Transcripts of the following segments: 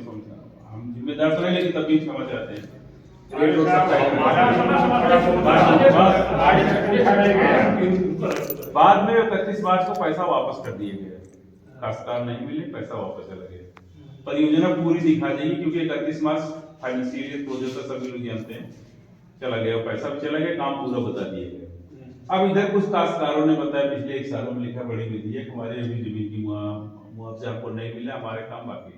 हम जिम्मेदार तो नहीं, लेकिन तब भी क्षमा चाहते हैं। बाद में 31 मार्च को पैसा वापस कर दिए गए, काश्तकार नहीं मिले, पैसा वापस चला गया। परियोजना पूरी दिखा देगी क्योंकि 31 मार्च फाइनेंशियल क्लोजर का सभी लोग जानते हैं, चला गया, पैसा भी चला गया, काम पूरा बता दिए गए। अब इधर कुछ काश्तकारों ने बताया पिछले 1 सालों में लिखा बड़ी विधि है, हमारे अभी जमीन की मुआवजा हमको नहीं मिला, हमारे काम बाकी।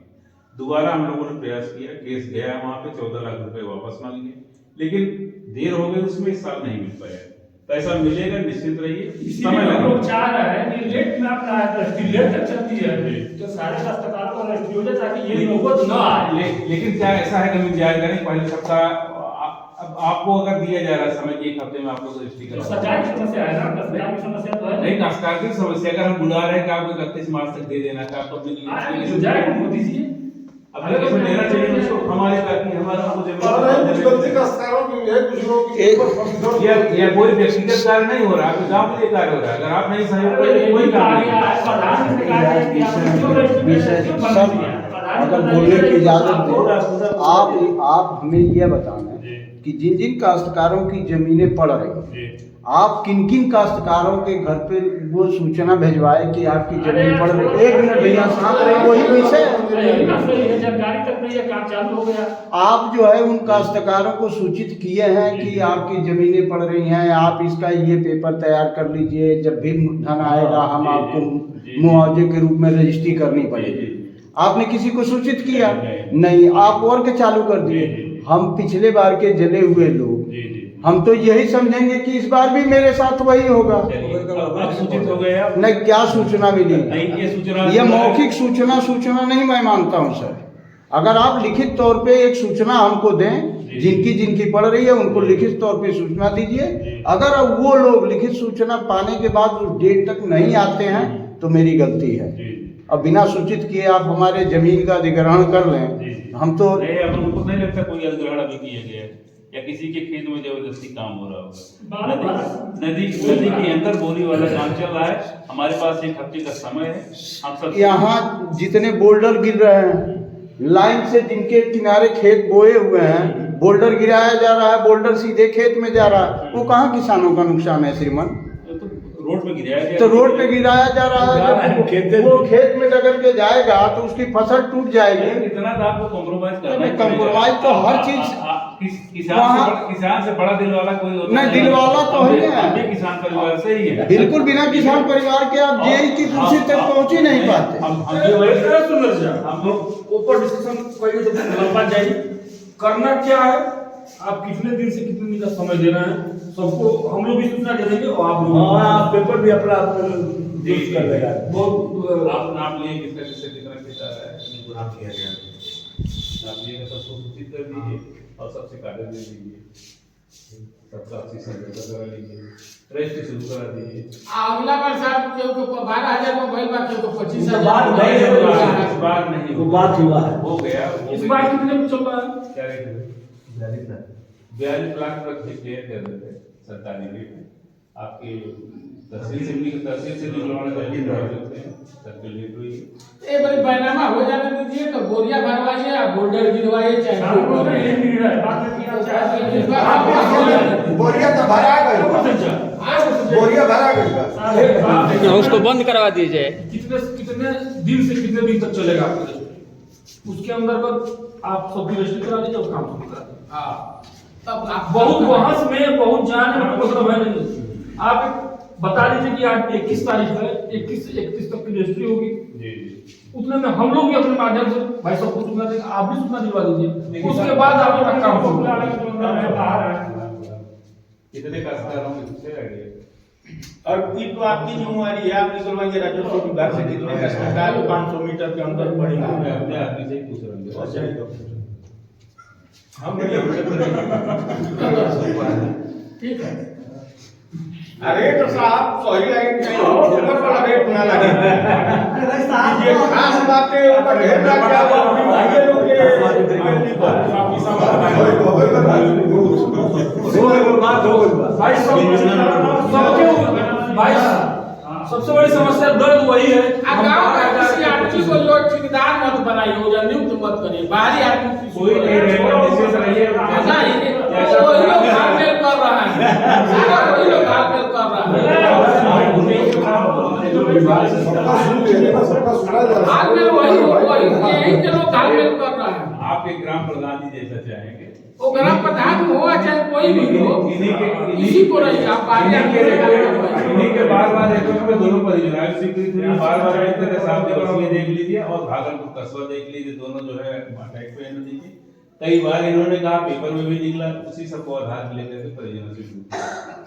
दोबारा हम लोगों ने प्रयास किया, केस गया वहां पे, 14 लाख रुपए वापस मांग लिए, लेकिन देर हो गई उसमें, इस साल नहीं मिल पाया। पैसा मिलेगा, निश्चित रहिए, समय लगेगा। लोग चाह रहे हैं कि लेट में अपना लेट तक चलती है, तो सारे काश्तकारों को रेस्क्यू हो जाए ताकि ये नौबत न आए। लेकिन क्या ऐसा है कि हम जायज करें, पहले सप्ताह अब आपको अगर दिया जा रहा है समय, 1 हफ्ते में आप लोग रजिस्ट्री करें, सरकार की समस्या है ना, सरकार की समस्या तो है नहीं, काश्तकार की समस्या। अगर हम बुला रहे हैं कि आपको 31 मार्च तक दे देना है, आप दीजिए। देना चाहिए उसको हमारे ताकि हमारा कोई व्यक्तिगत कार्य नहीं हो रहा है, गांव के लिए कार्य हो रहा है। अगर आप नहीं सहयोग करेंगे कोई कार्य अगर बोलने की इजाजत दें, आप हमें यह बताना है कि जिन जिन काश्तकारों की जमीनें पड़ रही, आप किन किन काश्तकारों के घर पे वो सूचना भिजवाए कि आपकी जमीन पड़ रही। 1 मिनट भैया शांत रहे, वही विषय जानकारी तक नहीं है, काम चालू हो गया। आप जो है उन काश्तकारों को सूचित किए हैं कि आपकी जमीनें पड़ रही हैं, आप इसका ये पेपर तैयार कर लीजिए, जब भी धन आएगा हम आपको मुआवजे के रूप में रजिस्ट्री करनी पड़ेगी। आपने किसी को सूचित किया नहीं, आप वर्क चालू कर दिए। हम पिछले बार के जले हुए लोग, हम तो यही समझेंगे कि इस बार भी मेरे साथ वही होगा। सूचित हो गए आप? नहीं, क्या सूचना मिली? ये सूचना, ये मौखिक सूचना नहीं मैं मानता हूँ सर। अगर आप लिखित तौर पे एक सूचना हमको दें, जिनकी जिनकी पड़ रही है उनको लिखित तौर पे सूचना दीजिए। अगर वो लोग लिखित सूचना पाने के बाद उस डेट तक नहीं आते हैं तो मेरी गलती है। अब बिना सूचित किए आप हमारे जमीन का अधिग्रहण कर लें, हम तो उनको नहीं लगता कोई अधिग्रहण अभी किया गया है या किसी के खेत में जबरदस्ती काम हो रहा होगा। नदी के अंदर बोरी वाला काम चल रहा है, हमारे पास 1 हफ्ते का समय है। हम सब यहाँ जितने बोल्डर गिर रहे हैं, लाइन से जिनके किनारे खेत बोए हुए हैं, बोल्डर गिराया जा रहा है, बोल्डर सीधे खेत में जा रहा है, वो कहाँ किसानों का नुकसान है श्रीमान? रोड पे गिराया गया, तो रोड पे गिराया जा रहा है, जब वो खेत में डगर के जाएगा तो उसकी फसल टूट जाएगी। इतना तो आपको कॉम्प्रोमाइज करना है। कॉम्प्रोमाइज तो हर चीज, किसान से बड़ा दिल वाला कोई होता नहीं, दिल वाला तो है, किसान परिवार से ही है। बिल्कुल, बिना किसान परिवार के आप जेई की कुर्सी तक पहुंच ही नहीं पाते। हम लोग ऊपर डिस्कशन करना क्या है, आप कितने दिन से कितने दिन का समय दे रहे हैं, सबको हम लोग भी सूचना दे देंगे और आप पेपर भी अपना यूज कर देगा। बहुत आप नाम लिए किसका किससे कितना कितना है, नाम किया गया, नाम लिए सबको सूचित कर दीजिए और सबसे कागज दे दीजिए, सबका आपसी संपर्क करा लीजिए, रजिस्ट्री शुरू करा दीजिए। अगला बार साहब के ऊपर 12,000 मोबाइल बात के ऊपर 25,000 इस बार नहीं, वो बात हुआ है, हो गया। इस बार कितने में चल रहा है? क्या रेट है? 42 लाख तक क्लियर कर देते हैं सरकारी रेट में। आपके तहसील से निकलवाने का रेट होते हैं, सर्किल रेट हुई एक बार बैनामा हो जाने दीजिए, तो बोरिया भरवाइए या बोल्डर गिरवाइए, चाहे बोरिया तो भरा गई, बोरिया भरा गई, उसको बंद करवा दीजिए। कितने दिन से कितने दिन तक चलेगा उसके अंदर आप सब रजिस्ट्री करा दीजिए और काम शुरू करा दीजिए। तब आप बहुत बहस में बहुत जाने में मतलब है नहीं। आप बता दीजिए कि आज 21 तारीख है, 21 से 31 तक की रजिस्ट्री होगी जी। उतने में हम लोग भी अपने माध्यम से भाई सबको सूचना देंगे, आप भी सूचना दिलवा दीजिए, उसके बाद आप अपना काम शुरू कितने काश्तकारों के पीछे रह गए। और ये तो आपकी जिम्मेवारी है, आप निकलवाइए राजस्व विभाग से कितने काश्तकार 500 मीटर के अंदर पड़ेगा। मैं अपने आदमी से ही पूछ रहा हूँ, हम ठीक है। रेट साहब सही लगे, कहीं और ऊपर वाला रेट ना लगे। ये खास बात है, ऊपर रेट लग गया तो अभी भाई लोग के भाई सबसे बड़ी समस्या दर्द वही है। गाँव का किसी आदमी बच्ची को जो ठेकेदार मत बनाइए, वो जो नियुक्त मत करिए, बाहरी आदमी कोई नहीं रहेगा, निश्चित रहिए। वही लोग घालमेल कर रहा है, सारा वही लोग घालमेल कर रहा है, घालमेल वही यही के लोग घालमेल कर रहा है। आप एक ग्राम प्रधान जी जैसा चाहेंगे, वो ग्राम प्रधान हो चाहे कोई भी हो, इसी को रही आप इन्हीं के बार-बार एक में दोनों परियोजनाएं स्वीकृत हुई, बार-बार एक तरह साहब ने बस ये देख लीजिए और भागलपुर कस्बा देख लीजिए, दोनों जो है अटैक पे नदी के कई बार इन्होंने कहा, पेपर में भी निकला, उसी सबको आधार लेकर के परियोजना स्वीकृत।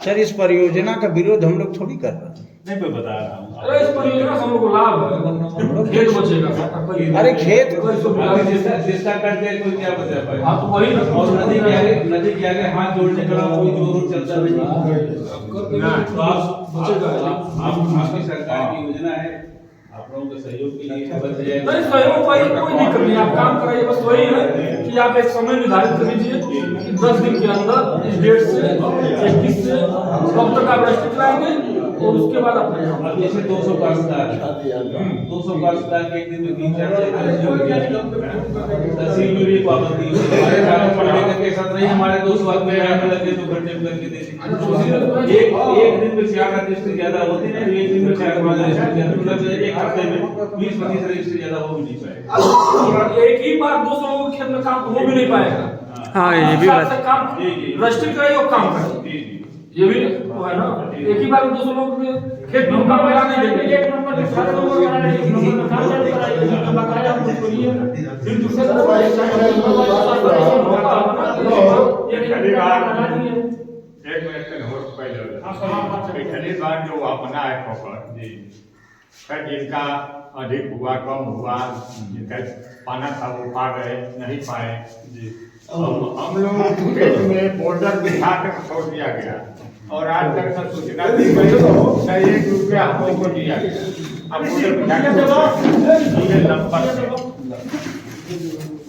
सर इस परियोजना का विरोध हम लोग थोड़ी कर रहे हैं। नहीं, मैं बता रहा हूँ। अरे इस परियोजना से हम लोग को लाभ है, खेत बचेगा। अरे खेत जिसका करते कोई क्या बचा पाए। हाँ तो वही और नदी के आगे हाथ जोड़ने का कोई जोर चलता नहीं। तो आपकी सरकार की योजना है, आप लोगों के सहयोग के लिए नहीं, सहयोग कोई दिक्कत नहीं, आप काम कराइए। बस वही है कि आप एक समय निर्धारित कर लीजिए कि 10 दिन के अंदर इस डेट से 21 से कब तक आप रजिस्ट्री कराएंगे और उसके बाद अपने अब जैसे 200 काश्तकार 200 काश्तकार के एक दिन में 3-4 तहसील में भी पाबंदी के साथ नहीं, हमारे 200 आदमी आने लगे तो घंटे में करके देते। एक दिन में 4 रजिस्ट्री ज्यादा होती है, एक दिन में 4 रजिस्ट्री ज्यादा, मतलब एक हफ्ते में 20-25 रजिस्ट्री ज्यादा हो भी नहीं पाएगा। एक ही बार 200 लोगों के खेत में काम हो भी नहीं पाएगा। हाँ, ये भी बात काम रजिस्ट्री कराइए और काम कराइए, ये भी वो है ना। एक ही बार 200 लोग के खेत में काम करा नहीं देंगे, एक नंबर के सारे लोग करा नहीं, एक नंबर में काम चालू कराइए, बकाया कुछ करिए, फिर दूसरे एक मिनट तक हो पहले पिछली बार जो अपना है खबर जी, जिनका अधिक हुआ कम हुआ, जिनका पाना था वो पा गए नहीं पाए जी, हम लोग खेत में बोर्डर बिठा कर छोड़ दिया गया और आज तक न सूचना दी गई, न 1 रुपया हम लोग को दिया गया। अब बोर्डर बिठा के नंबर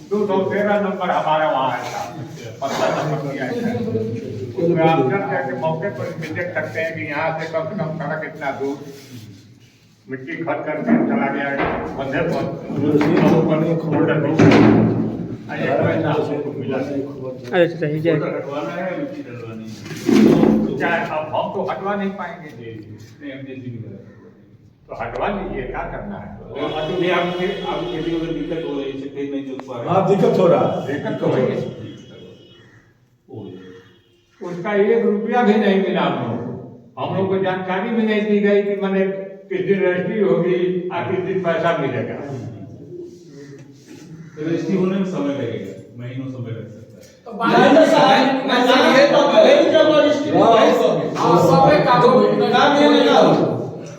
213 नंबर हमारा वहाँ है, 15 नंबर दिया है। उसमें आप चल करके मौके पर भी देख सकते हैं कि यहाँ से कम सड़क इतना दूर मिट्टी खत करके चला गया है, बंधे पर अच्छा ही जाए। हटवाना है, मिट्टी डलवानी है। चाहे अब हम तो हटवा नहीं पाएंगे जी, नहीं, तो हटवा लीजिए, क्या करना है। आपकी खेती में अगर दिक्कत हो रही है, खेत नहीं जोत पा रहे, हाँ दिक्कत हो रहा है, दिक्कत तो है, उसका 1 रुपया भी नहीं मिला हम लोग को जानकारी भी नहीं दी गई कि मैंने किस दिन रजिस्ट्री होगी और किस दिन पैसा मिलेगा। रजिस्ट्री होने में समय लगेगा, महीनों समय लग सकता है। तो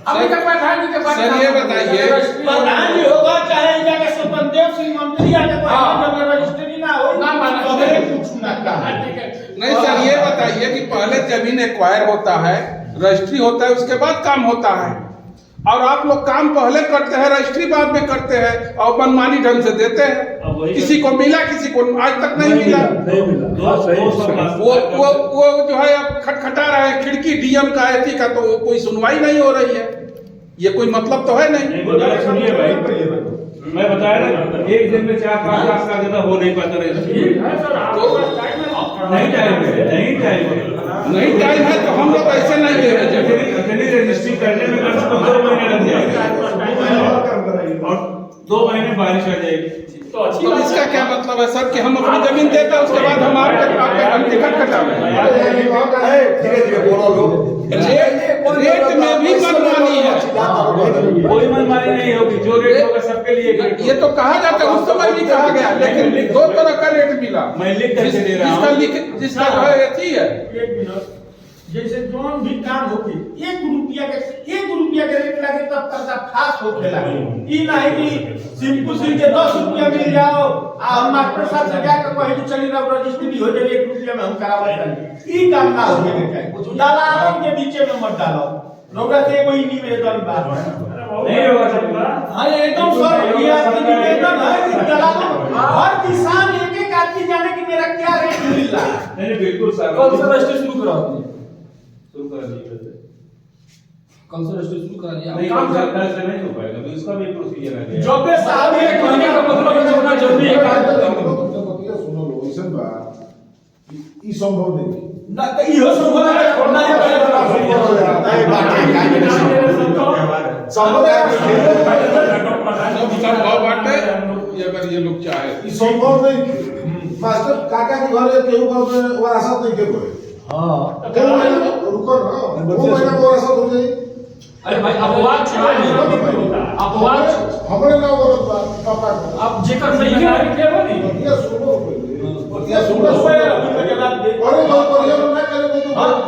अभी तक प्रधान जी के पास सर ये बताइए, प्रधान जी होगा चाहे जाके सुपरदेव सिंह मंत्री आके जब रजिस्ट्री ना हो ना माना कुछ ना कहा। नहीं सर ये बताइए कि पहले जमीन एक्वायर होता है, रजिस्ट्री होता है, उसके बाद काम होता है, और आप लोग काम पहले करते हैं, रजिस्ट्री बाद में करते हैं और मनमानी ढंग से देते हैं। किसी को मिला, किसी को आज तक नहीं मिला। वो जो है अब खटखटा रहे हैं खिड़की डीएम का एथी का, तो कोई सुनवाई नहीं हो रही है। ये कोई मतलब तो है नहीं। सुनिए भाई, मैं बताया ना, एक दिन में 4-5 लाख का ज्यादा हो नहीं पाता रजिस्ट्री। नहीं टाइम है तो हम लोग ऐसे नहीं दे रहे। रजिस्ट्री करने में कम से कम 2 महीने लग जाएंगे और 2 महीने बारिश आ जाएगी। तो इसका क्या मतलब है सर कि हम अपनी जमीन देते हैं, उसके बाद हम आपके टिकट कटावे। रेट में भी मनमानी है, कोई मनमानी नहीं होगी, जो रेट होगा सबके लिए। ये तो कहा जाता है, उस समय भी कहा गया, लेकिन 2 तरह का रेट मिला। मैं लिख करके दे रहा हूँ, जिसका जो है एथी है, जैसे जोन भी काम होके 1 रुपया के रेट लगे तब तक खास होके लगे। ई नहीं कि सिंपल सिंह के 10 रुपया मिल जाओ आ मास्टर साहब से जाकर कहे कि चलिए ना रजिस्ट्री हो जाए 1 रुपया में हम करावा देंगे। ई काम ना हो जाए, दलालों के बीच में मत डालो। लोगों से कोई निवेदन बात नहीं होगा सब। हाँ एकदम सर, ये आपकी निवेदन है कि दलालों हर किसान एक आदमी जाने कि मेरा क्या रेट मिल रहा है। नहीं बिल्कुल सर, कल से रजिस्ट्री शुरू करा दीजिए। शुरू कर दीजिए। कल से रजिस्ट्री शुरू करा दिया नहीं, काम कर कल से नहीं हो पाएगा, तो इसका भी प्रोसीजर है। जब बे साहब ये कहने का मतलब है जितना जल्दी ये काम सुनो लो ऐसा बा ई संभव नहीं ना तो इहो संभव है छोड़ना है नहीं बात संभव बाटे ये अगर ये लोग चाहे ई संभव नहीं मास्टर काका के घरे केहू का वरासत नहीं के कोई हाँ रुको ना वो महीना वरासत हो जाई अरे भाई अपवाद छोड़िए अपवाद हमरे ना बोलत बा पापा को अब जेकर नहीं है के बोली ये सुनो पहले ये सुनो अरे तो परिया ना करे तो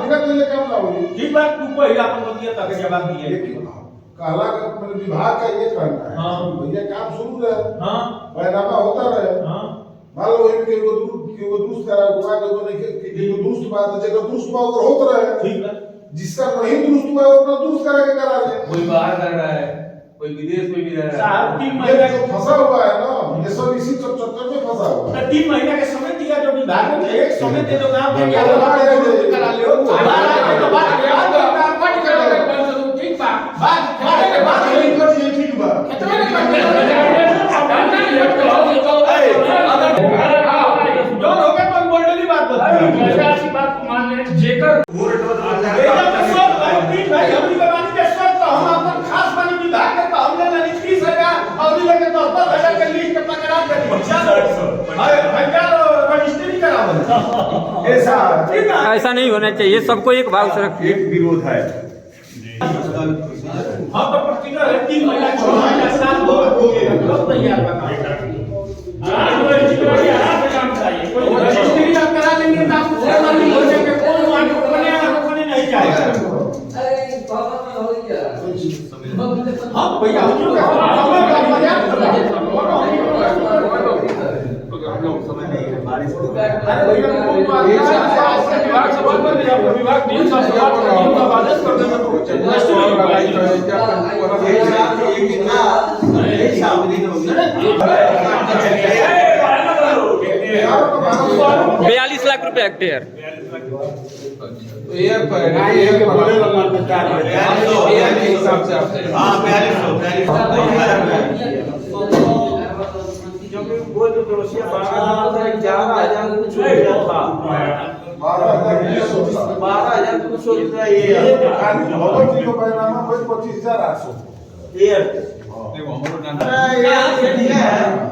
बिना कोई काम ना होई ठीक बात तू पहिला अपन बतिया तक जवाब दिए काला का मेरे विभाग का ये करना है हाँ। भैया काम शुरू रहे हां पैनामा होता रहे हां मान लो एक के को दुरुस्त करा हुआ के को दुरुस्त बात है जगह दुरुस्त बात और होता रहे ठीक है जिसका नहीं दुरुस्त हुआ है वो अपना दुरुस्त करा के करा ले कोई बाहर कर रहा है, कोई विदेश में भी रह रहा है। साहब 3 ये महीना जो फंसा हुआ है ना ये सब इसी चक्कर में फंसा हुआ है 3 महीना के समय दिया जो विभाग में एक समय दे दो नाम हाँ, क्या करा ले तो बात कट कर ठीक बात ये ठीक बा जो हो गया तुम बोलने बात बता ऐसी बात को मान ले जेकर भाई हमनी के बानी के सब तो हम अपन खास बानी विभाग के तो हमने ना 30,000 और लगे तो 10,000 के लिस्ट पकड़ा के भाई क्या रजिस्ट्री कराओ ऐसा ठीक है ऐसा नहीं होना चाहिए, सबको एक भाव से रखिए। एक विरोध है हाँ तो प्रोसीजर है 3 महीना 6 महीना साल हो गए तैयार बता रजिस्ट्री आप करा लेंगे तो आपको नहीं हो जाएगा कौन वहां को बनेगा कोने नहीं जाएगा हाँ भैया हम लोग विभाग से बात कर दिया विभाग डीएम साहब से बात कर दिया आदेश कर देना तो 42 लाख रुपए हेक्टेयर।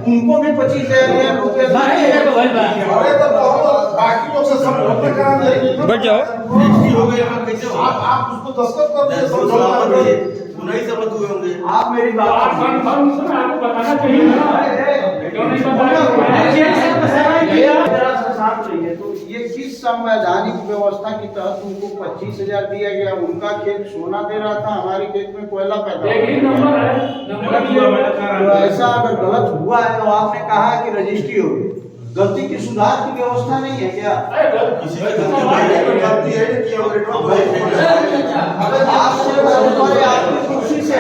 उनको भी 25,000 रुपए बाकी लोग से सब बढ़ जाओ। आप उसको दस्तखत कर दीजिए आप मेरी बात आपको बताना चाहिए ना क्यों नहीं बताया तो ये किस संवैधानिक व्यवस्था के तहत उनको 25,000 दिया गया? उनका खेत सोना दे रहा था, हमारे खेत में कोयला पैदा एक ही नंबर है तो ऐसा अगर गलत हुआ है तो आपने कहा कि रजिस्ट्री होगी, गलती की सुधार की व्यवस्था नहीं है क्या? आपकी कुर्सी से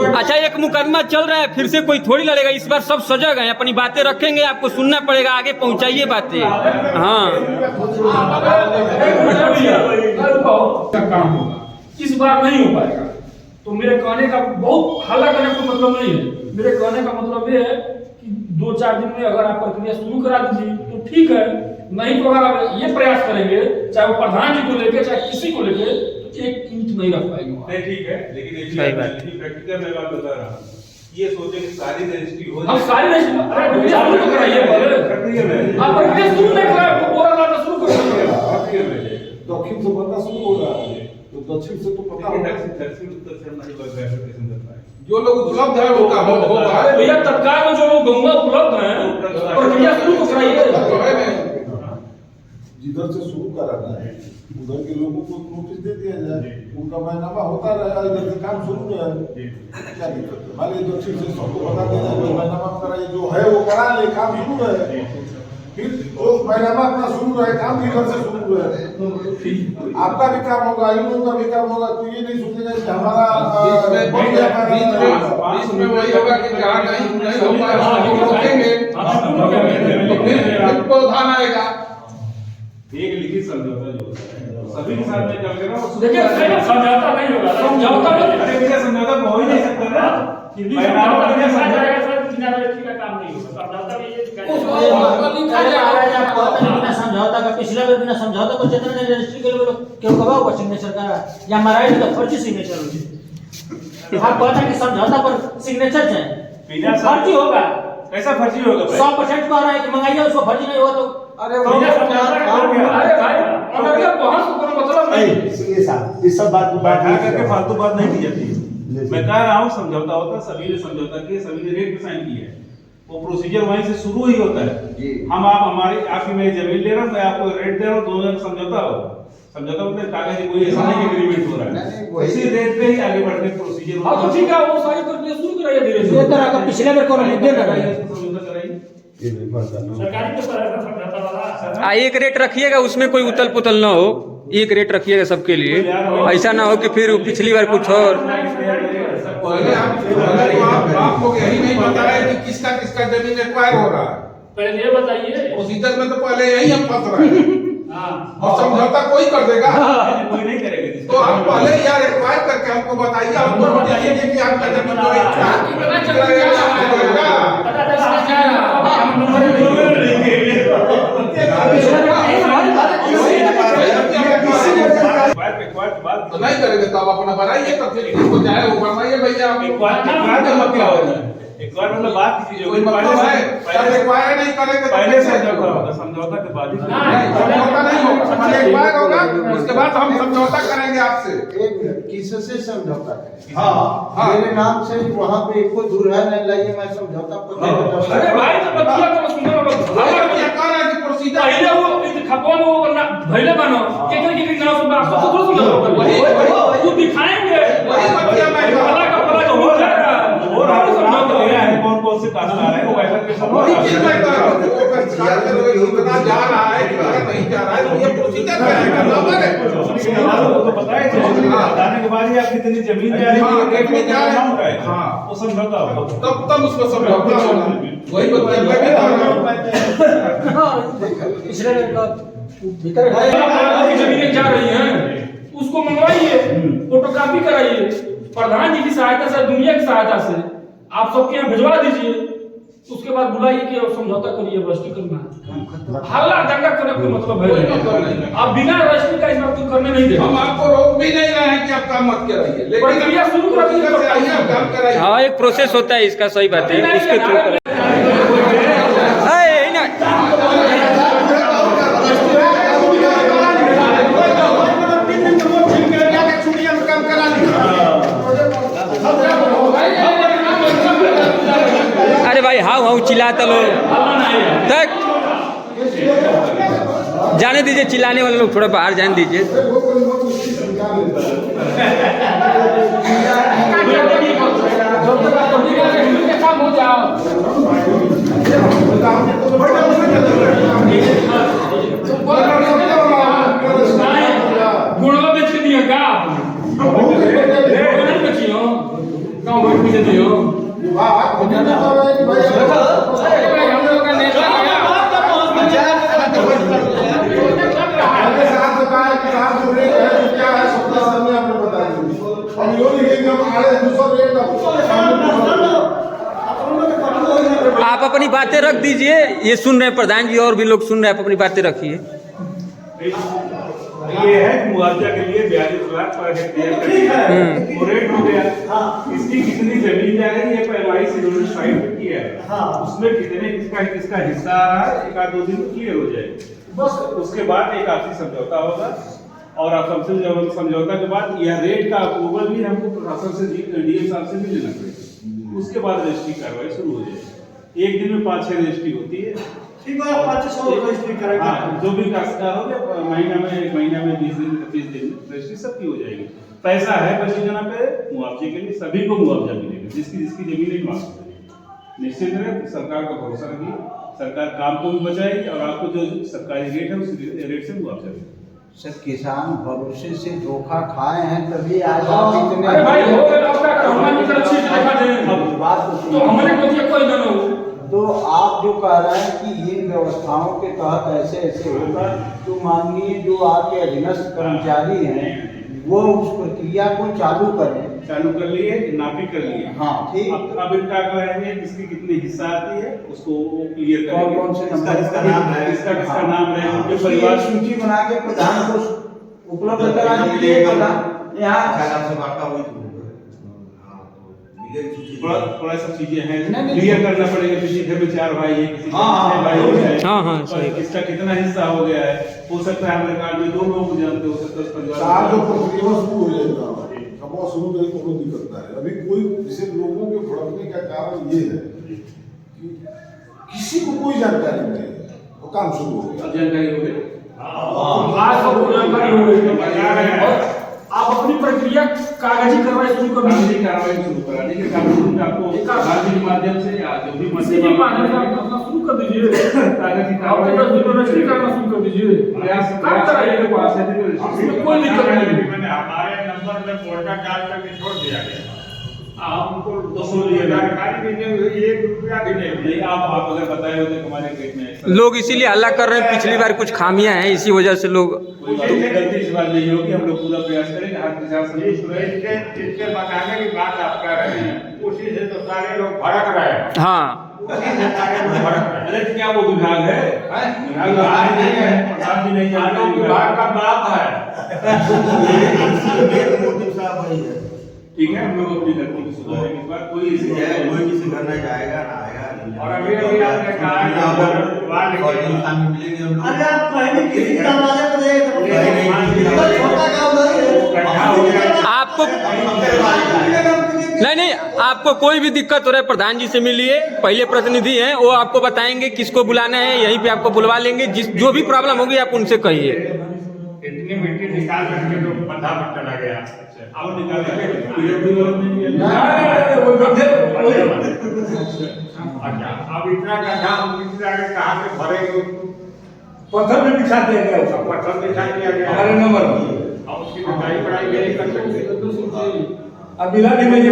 अच्छा, एक मुकदमा चल रहा है, फिर से कोई थोड़ी लड़ेगा। इस बार सब सजग हैं, अपनी बातें रखेंगे, आपको सुनना पड़ेगा, आगे पहुंचाइए बातें। हाँ काम होगा, इस बार नहीं हो पाएगा। तो मेरे कहने का बहुत हल्ला करने का मतलब नहीं है। मेरे कहने का मतलब ये है कि 2-4 दिन में अगर आप प्रक्रिया शुरू करा दीजिए तो ठीक है, नहीं तो अगर आप ये प्रयास करेंगे, चाहे वो प्रधान जी को लेके चाहे किसी को लेके, तो 1 इंच नहीं रख पाएंगे वहाँ। नहीं ठीक है, लेकिन एक सही बात। प्रैक्टिकल मैं बात बता रहा हूँ, ये सोचे कि सारी रजिस्ट्री हो हम सारी रजिस्ट्री, अरे प्रक्रिया शुरू तो कराइए पहले। प्रक्रिया में आप प्रक्रिया शुरू नहीं कराए तो पूरा लाना शुरू कर देंगे। प्रक्रिया में दक्षिण से बनना शुरू हो रहा है तो दक्षिण से तो पता होगा दक्षिण उत्तर से हमारी बात वेरिफिकेशन करता है। जो लोग उपलब्ध है उनका होगा अरे भैया तत्काल में जो लोग गंगा उपलब्ध हैं प्रक्रिया शुरू तो कराइए। जिधर से शुरू कराना है उधर के लोगों को नोटिस दे दिया जाए, उनका महीनामा होता रहे, इधर से काम शुरू रहे, क्या दिक्कत है? मान लीजिए दक्षिण से सबको बता दिया जाए महीनामा कराइए, जो है वो करा ले, काम शुरू रहे, फिर वो महीनामा अपना शुरू रहे, काम भी इधर से शुरू रहे, आपका भी काम होगा, इन लोगों का भी काम होगा। तो ये नहीं सोचेगा कि हमारा बीच में वही होगा कि जहाँ नहीं हो पाएगा रोकेंगे तो फिर प्रावधान आएगा। एक लिखित समझौता जो होता है सभी के साथ में चल के ना देखिए समझौता नहीं होगा, समझौता अरे भैया समझौता हो ही नहीं सकता ना समझौता का पिछला बार बिना समझौता को जितना रजिस्ट्री के लिए क्यों कब होगा सिग्नेचर का या हमारा ही तो फर्जी सिग्नेचर हो आप कहते हैं कि समझौता पर सिग्नेचर चाहिए फर्जी होगा कैसा फर्जी होगा 100% कह रहा है कि मंगाइए उसको फर्जी नहीं हुआ तो अरे इस सब बात को बैठा करके फालतू बात नहीं की जाती है। मैं कह रहा हूँ समझौता होता है, सभी ने समझौता किया, सभी ने रेट पे साइन किया है, वो प्रोसीजर वहीं से शुरू ही होता है। हम आप हमारी आपकी मैं जमीन ले रहा हूँ, मैं आपको रेट दे रहा हूँ, दोनों का समझौता हो। समझौता मतलब कागज कोई ऐसा नहीं एग्रीमेंट हो रहा है, इसी रेट पे ही आगे बढ़ने प्रोसीजर। हाँ तो ठीक है, वो सारी प्रक्रिया शुरू कराइए धीरे धीरे। ये तरह का पिछले बार कौन मुद्दे लगाइए समझौता कराइए। सरकारी के पर ऐसा समझौता वाला एक रेट रखिएगा, उसमें कोई उतल पुतल ना हो, एक रेट रखिएगा सबके लिए, ऐसा ना हो कि फिर पिछली बार कुछ और। पहले आप लोग यही नहीं बता रहे कि किसका किसका जमीन एक्वायर हो रहा है। पहले ये बताइए। प्रोसीजर में तो पहले यही हम फंस रहे हैं। और समझौता कोई कर देगा, कोई नहीं करेगा। तो आप पहले यार एक्वायर करके हमको बताइए, हमको बताइए कि आपका जमीन जो तो नहीं करेंगे तो आप अपना बनाइए, तब फिर इसको चाहे वो बनवाइए भैया। एक बार क्या होगा, एक बार मतलब बात की चीज कोई मतलब है, जब एक्वायर नहीं करेंगे पहले समझौता होगा, समझौता के बाद ही समझौता नहीं होगा, पहले एक्वायर होगा, उसके बाद हम समझौता करेंगे आपसे। एक मिनट, किससे समझौता करें? हाँ, मेरे नाम से वहाँ पे एक को दूर है नहीं लाइए, मैं समझौता अरे भाई तो बतिया तो सुनो क्या कह रहा है कि प्रोसीजर पहले वो खपवन वो करना भइले बनो के नाम से बात तो थोड़ा सा वही वो दिखाएंगे, वही बतिया मैं पहला का पहला जो हो जाएगा और आप समझौता ले आए, कौन से कास्टदार है वो वैसा के सब वही चीज मैं कह रहा हूँ। वो कास्टदार के लोग कितना जा रहा है, कितना नहीं जा रहा है, तो ये प्रोसीजर क्या है, बराबर है। वो तो पता है, बताने के बाद ही आप कितनी जमीन जा रही है, कितनी जा रही है, हाँ वो समझौता होगा, तब उसको समझौता होगा। वही बतिया मैं भी कह रहा हूँ। पिछले बार का भीतर की जमीनें जा रही हैं, उसको मंगवाइए, फोटोकॉपी कराइए, प्रधान जी की सहायता से, दुनिया की सहायता से आप सबके यहाँ भिजवा दीजिए, उसके बाद बुलाइए कि समझौता करिए, रजिस्ट्री करना है। हल्ला दंगा करने का मतलब है, आप बिना रजिस्ट्री का इस बात को करने नहीं देंगे। हम आपको रोक भी नहीं रहे हैं कि आप काम मत कराइए, लेकिन प्रक्रिया शुरू कराइए तो आइए आप काम कराइए। हाँ एक प्रोसेस होता है इसका, सही बात है, उसके थ्रू करें। अरे भाई हाँ हाँ चिल्लाता लो तक, जाने दीजिए, चिल्लाने वाले लोग थोड़ा बाहर जाने दीजिए। गुड़वा बेच के दिया क्या आप अपनी बातें रख दीजिए, ये सुन रहे हैं प्रधान जी और भी लोग सुन रहे हैं, आप अपनी बातें रखिए। ये है मुआवजा के लिए 42 लाख पर हेक्टेयर वो रेट हो गया। इसकी कितनी जमीन जा रही है, पहलवाई से उन्होंने साइड पे किया है, उसमें कितने किसका हिस्सा आ रहा है, एक आध दो दिन में क्लियर हो जाएगा। बस उसके बाद एक आपसी समझौता होगा, और आप सबसे समझौता के बाद यह रेट का अप्रूवल भी हमको प्रशासन से, डीएम साहब से भी लेना पड़ेगा। उसके बाद रजिस्ट्री कार्रवाई शुरू हो जाएगी। एक दिन में 5-6 रजिस्ट्री होती है, ठीक है, 500 रजिस्ट्री करेंगे। हाँ, जो भी काश्तकार हो गया महीना में, 1 महीना में, 20 दिन, 25 दिन में रजिस्ट्री सबकी हो जाएगी। पैसा है परियोजना पे मुआवजे के लिए, सभी को मुआवजा मिलेगा, जिसकी जमीन नहीं मांग मिलेगी। निश्चित रहे, सरकार का भरोसा रखिए, सरकार काम को भी बचाएगी और आपको जो सरकारी रेट है उस रेट से मुआवजा देगी। सर किसान भरोसे से धोखा खाए हैं तभी आज आप इतने। अरे भाई हो गया आपका हमारी तरफ से देखा दे, बात तो हमारे को कोई ना हो। तो आप जो कह रहे हैं कि इन व्यवस्थाओं के तहत ऐसे ऐसे होगा, तो माननीय जो आपके अधीनस्थ कर्मचारी हैं वो उस प्रक्रिया को चालू करें। चालू कर लिए, नापी कर लिए। हाँ ठीक। अब इनका करेंगे किसकी कितनी हिस्सा आती है उसको क्लियर कौन करेंगे। कौन से इसका नंबर किसका नाम है, इसका किसका नाम है, उनके उसकी परिवार एक सूची बना के प्रधान को उपलब्ध करा दीजिए। प्रधान यहाँ थोड़ा सब चीजें हैं नहीं, क्लियर करना पड़ेगा। किसी घर में 4 भाई है, किसी घर में 6 भाई है। हाँ, तो सही। इसका कितना हिस्सा हो गया है, हो सकता है हमारे कार्ड में 2 लोग जानते हो सकता है परिवार साल जो प्रक्रिया शुरू हो जाएगा कब शुरू करें तो कोई दिक्कत नहीं है। अभी कोई जैसे लोगों के भड़कने का कारण ये है कि किसी को कोई जानकारी नहीं है, वो काम शुरू हो गया। जानकारी हो गई। आज सबको जानकारी हो गई और आप अपनी प्रक्रिया कागजी कार्रवाई शुरू कर दीजिए। कागजी कार्रवाई शुरू कराने के कानून आपको कागजी के माध्यम से या जो भी किसी भी माध्यम से आप अपना शुरू कर दीजिए। कागजी कार्रवाई रजिस्ट्री करना शुरू कर दीजिए। काम कराइए, पास है इसमें कोई दिक्कत नहीं। मैंने हमारे नंबर में पोर्टल डाल करके छोड़ दिया गया। हमको 200 लिए जानकारी दीजिए, 1 रुपया भी नहीं। आप अगर बताए होते हमारे पेट में लोग इसीलिए हल्ला कर रहे हैं, पिछली बार कुछ खामियां हैं इसी वजह से लोग। गलती इस बार नहीं होगी, हम लोग पूरा प्रयास करेंगे। हर प्रशासन इसके बताने की बात आप कर रहे हैं, उसी से तो सारे लोग भड़क रहे हैं। हाँ, उसी से सारे लोग भड़क रहे हैं। अरे क्या वो विभाग है? विभाग नहीं है, प्रधान जी नहीं जानते। विभाग का बाप है। ठीक है, हम लोग अपनी गलती को सुधारेंगे। इस बार कोई किसी घर नहीं जाएगा ना आएगा। और अभी आपने कहा अरे आप कहीं किसी दरवाजे पर देख छोटा काम नहीं है। आपको नहीं, आपको कोई भी दिक्कत हो रहा है प्रधान जी से मिलिए। पहले प्रतिनिधि हैं, वो आपको बताएंगे किसको बुलाना है, यहीं पे आपको बुलवा लेंगे। जो भी प्रॉब्लम होगी आप उनसे कहिए। इतनी मिट्टी निकाल करके तो बंधा मत चला गया। और निकालेंगे। अच्छा, अब इतना गड्ढा हम इतना कहाँ से भरेंगे? पत्थर में बिछा दिया गया उसका। पत्थर बिछा दिया गया हमारे नंबर और उसकी जुताई पढ़ाई नहीं कर सकते। अब मिला नहीं मैं ये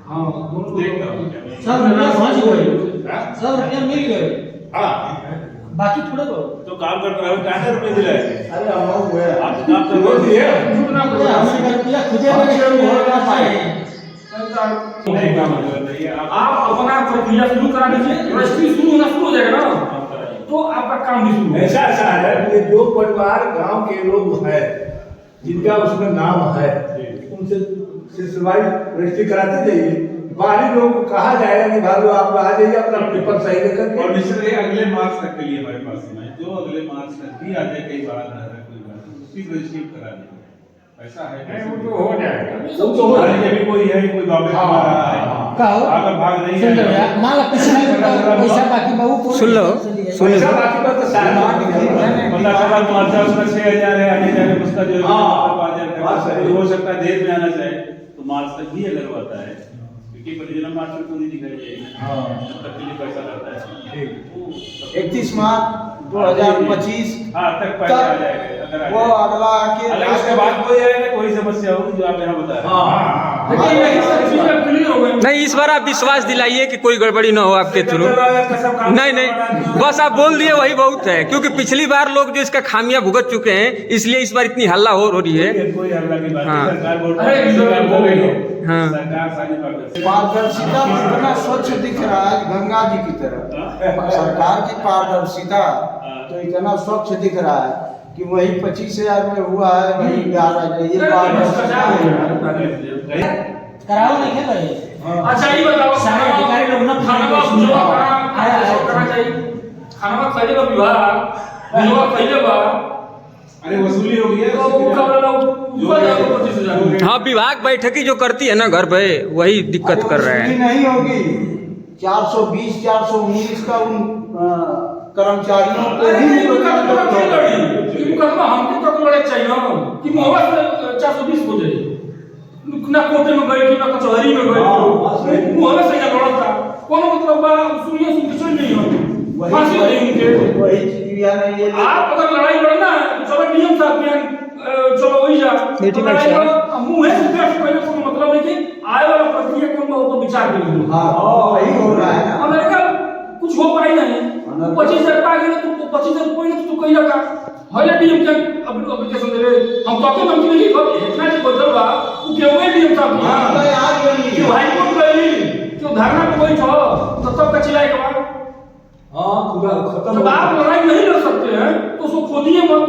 हाँ सब रुपया पहुंच गए, सब रुपया मिल गए। हाँ, बाकी थोड़े बहुत तो काम करते रहो, कहाँ रुपए दिलाए? अरे अमाउंट हुआ है। आप काम कर रहे हमने का रुपया खुदे में नहीं पाए। नहीं काम कर रही है आप अपना प्रक्रिया शुरू करा दीजिए। रजिस्ट्री शुरू होना शुरू हो जाएगा ना, तो आपका काम भी शुरू होगा। ऐसा है कि जो परिवार गांव के लोग हैं जिनका उसमें नाम है उनसे सिलसिलावार रजिस्ट्री कराते जाइए। बाहरी लोगों को कहा जाएगा कि भाई आप आ जाइए अपना पेपर सही लेकर। और निश्चित है अगले मार्च तक के लिए हमारे पास समय है। जो अगले मार्च तक भी आ जाए, कई बार आ रहा है, कोई बात नहीं, उसकी रजिस्ट्री करा देंगे। ऐसा है नहीं वो तो हो जाएगा। वो तो हो जाएगा। अभी कोई है, कोई बाबे का रहा है, कहो अगर भाग नहीं सुन लो है यार, मान लो पिछले पैसा बाकी बहू को सुन लो, सुन लो। बाकी बात तो पता चला मार्चा उसका 6,000 है, आने जाने में उसका जो है 5,000 हो सकता है देर में आना चाहे तो मार्च तक भी अगर आता है, क्योंकि परियोजना मार्च में पूरी दिखाई जाएगी। तब तक के लिए पैसा रहता है। 31 मार्च 2025 तक पैसा आ जाएगा। अगर वो अगला आके अगर उसके बाद कोई आएगा, कोई समस्या होगी जो आप यहाँ बता रहे हैं। लेकिन यही सब चीजें क्लियर हो गई। नहीं, इस बार आप विश्वास दिलाइए कि कोई गड़बड़ी ना हो आपके थ्रू। नहीं, बस आप बोल दिए वही बहुत है, क्योंकि पिछली बार लोग जो इसका खामियां भुगत चुके हैं, इसलिए इस बार इतनी हल्ला हो रही है। कोई हल्ला की बात हाँ। नहीं, सरकार बोल अरे, रही है, हो गई है। हाँ। सरकार सारी पारदर्शी। पारदर्शिता कितना स्वच्छ दिख रहा है गंगा जी की तरह। सरकार की पारदर्शिता तो इतना स्वच्छ दिख रहा है कि वही 25,000 में हुआ है, वही 11 है। ये पारदर्शिता है। कराओ नहीं क्या करे। अच्छा ये बताओ, सारे अधिकारी लोग ना खाना करना चाहिए। खाना खरीदे का विभाग पहले बार अरे वसूली हो गई है तो वो कब ऊपर जाकर 25,000। हाँ, विभाग बैठकी जो करती है ना घर पे, वही दिक्कत कर रहे वसूली हैं। नहीं होगी। 420 419 का उन कर्मचारियों को अरे भी ये मुकदमा क्यों लड़ी? ये मुकदमा हमको तक लड़े चाहिए ना कि मोहब्बत 420 हो जाए। ना कोर्ट में गई थी, ना कचहरी में गई थी, मोहब्बत से लड़ा था। कौन मतलब बा सुनिए सुन कुछ नहीं हो, फांसी हो गई उनके। वही चीज़ नहीं ये आप अगर लड़ाई लड़ना है तो चलो नियम साथ में चलो वही जा लड़ाई लड़ो। मुंह है सुनते हैं पहले कोई मतलब नहीं कि आए वाला प्रक्रिया को विचार करेंगे। हाँ वही हो रहा है ना। अमेरिका हो पाई नहीं 25,000 पा गए तू 25,000 रुपये तो तू कही रखा हले डीएम के एप्लीकेशन दे रे हम तो के मंत्री की इतना ही बदल बा तू के हुए डीएम साहब कि भाई कोर्ट गई कि धरना पे बैठो तो सब का चिल्लाए के बाद हाँ पूरा खत्म जब आप लड़ाई नहीं लड़ सकते हैं तो उसको खोदिए मत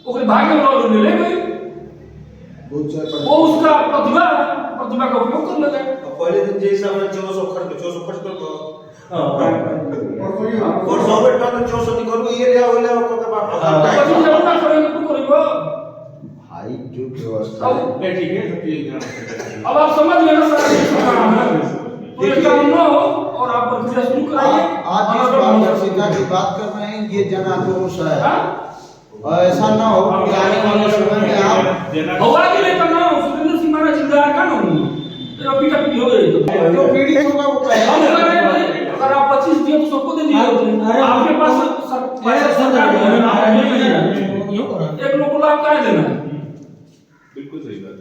ओकरे भाग्य में रोल मिले गई वो उसका प्रतिभा का उपयोग कर लेगा पहले दिन जैसे हमने 1400 खर्च कर दो और 100 बेटा तो 1400 निकल ये लिया हो लिया को के बाद પછી જरूर करेंगे तू करेगा भाई जो व्यवस्था अब है ठीक है सब ये अब आप समझ गए ना सर ये काम न हो और आप प्रक्रिया शुरू कराइए आज जिस पारदर्शिता की बात कर रहे हैं ये जन आक्रोश है और ऐसा ना हो कि आने वाले समय में आप होगा कि नहीं करना सुरेंद्र सिंह महाराज जिंदाबाद का ना तेरा पीटा पीटी हो गई जो पीड़ित होगा वो हम कहेगा कह रहे हैं अगर आप 25 दिए तो सबको दे दिए होते आपके पास सरकार है एक लोग को लाभ क्या देना बिल्कुल सही बात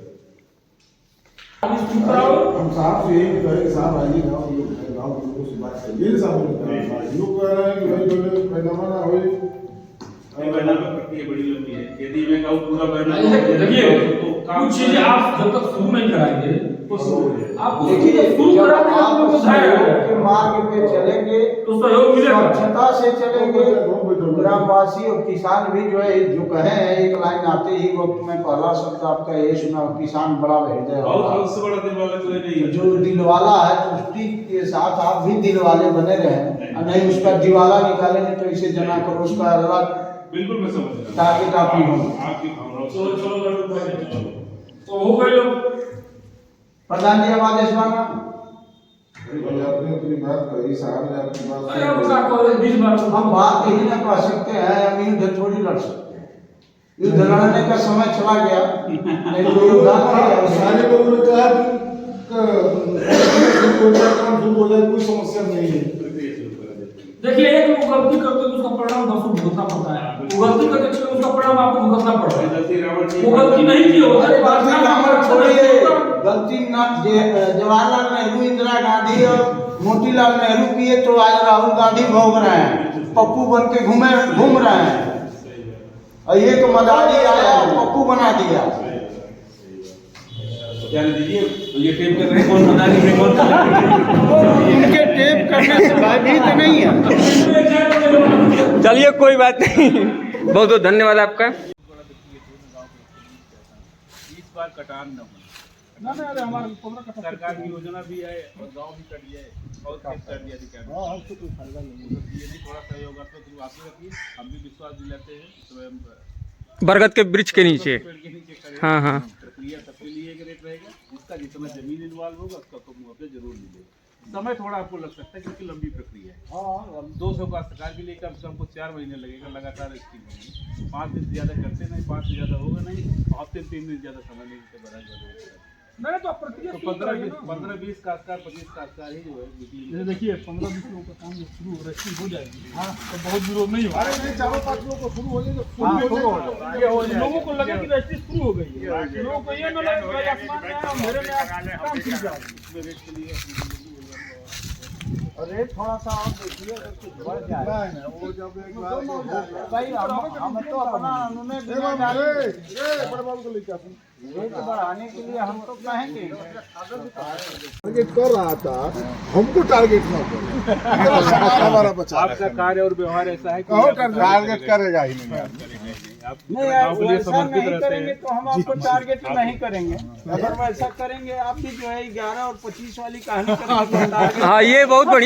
अभी शुरू कराओ हम साहब से यही कहे कि साहब आइए गाँव लोगों से बात करिए साहब लोग कह रहे हैं कि भाई जो पैदावार ना हो ये बैनर में प्रक्रिया बड़ी लंबी है यदि मैं कहूँ पूरा बैनर देखिए तो काम कुछ चीजें आप जब तक शुरू नहीं कराएंगे तो शुरू हो जाएगा आपको देखिए शुरू जब कराने का आप आपको के मार्ग पे चलेंगे तो सहयोग मिलेगा स्वच्छता से चलेंगे ग्रामवासी और किसान भी जो है जो कहे हैं एक लाइन आते ही वक्त में पहला शब्द आपका ये सुना किसान बड़ा हृदय और उससे बड़ा दिल वाला तो नहीं है जो दिलवाला है तो उसी के साथ आप भी दिलवाले बने रहे और नहीं उसका दिवाला निकालेंगे तो इसे जन आक्रोश का अलग बिल्कुल मैं समझ रहा हूँ टारगेट आप ही होंगे आपकी भावनाओं से तो हो गए लोग प्रधान जी आवाज इसमाना आपने अपनी बात कही साहब ने अपनी बात अरे हम क्या करें 20 बार हम बात यही ना कर सकते हैं हम युद्ध थोड़ी लड़ सकते हैं युद्ध लड़ने का समय चला गया नहीं तो योद्धा थे सारे लोगों ने कहा कि काम शुरू हो जाए कोई समस्या नहीं है देखिए एक लोग गलती करते हैं उसका परिणाम दसों भुगतना पड़ता है वो गलती करते हैं उसका परिणाम आपको भुगतना पड़ता है वो गलती नहीं की होता है गलती ना जवाहरलाल नेहरू इंदिरा गांधी और मोतीलाल नेहरू किए तो आज राहुल गांधी भोग रहे हैं पप्पू बन के घूम रहे हैं और ये तो मदारी आया पप्पू बना दिया जाने दीजिए तो ये टेप कर रहे हैं कौन मदारी में कौन उनके टेप करने से भयभीत नहीं है चलिए कोई बात नहीं बहुत बहुत धन्यवाद आपका इस बार कटान न हो सरकार की योजना भी है और गांव भी कट गया और खेत कर दिया अधिकारी ये नहीं थोड़ा सहयोग करते तो आप भी रखिए हम भी विश्वास दिलाते हैं स्वयं बरगद के वृक्ष के नीचे पेड़ के नीचे करें हाँ हाँ प्रक्रिया सबके लिए एक रेट रहेगा जिसका जितना जमीन इन्वॉल्व होगा उसका तो मुआवजा जरूर मिलेगा समय थोड़ा आपको लग सकता है क्योंकि लंबी प्रक्रिया है 200 का सरकार के लिए कम से कम 4 महीने लगेगा लगातार स्कीम होगी 5 दिन से ज्यादा करते नहीं 5 से ज्यादा होगा नहीं हफ्ते 3 दिन ज्यादा समय नहीं देते बड़ा नहीं तो प्रक्रिया तो 15-20 काश्तकार 25 काश्तकार ही जो है जैसे देखिए 15-20 लोगों का काम शुरू हो जाएगी हाँ तो बहुत विरोध नहीं होगा अरे नहीं 4-5 लोगों को शुरू हो जाए लोगों को लगे कि रजिस्ट्री शुरू हो गई है लोगों को ये न लगे कि भाई आसमान में आया मेरे में काम शुरू जाए रेट के लिए अरे थोड़ा सा और देखिए अगर कुछ बढ़ जाए वो जब एक भाई हम तो अपना अनुमति देना डाले बड़े बाबू को लेके आते रेट बढ़ाने के लिए हम तो कहेंगे टारगेट कर रहा था हमको टारगेट ना करो हमारा बचा आपका कार्य और व्यवहार ऐसा है टारगेट करेगा ही नहीं नहीं यार वैसा नहीं करेंगे तो हम आपको टारगेट नहीं करेंगे अगर वैसा करेंगे आप भी जो है 11 और 25 वाली कहानी करेंगे हाँ ये बहुत बढ़िया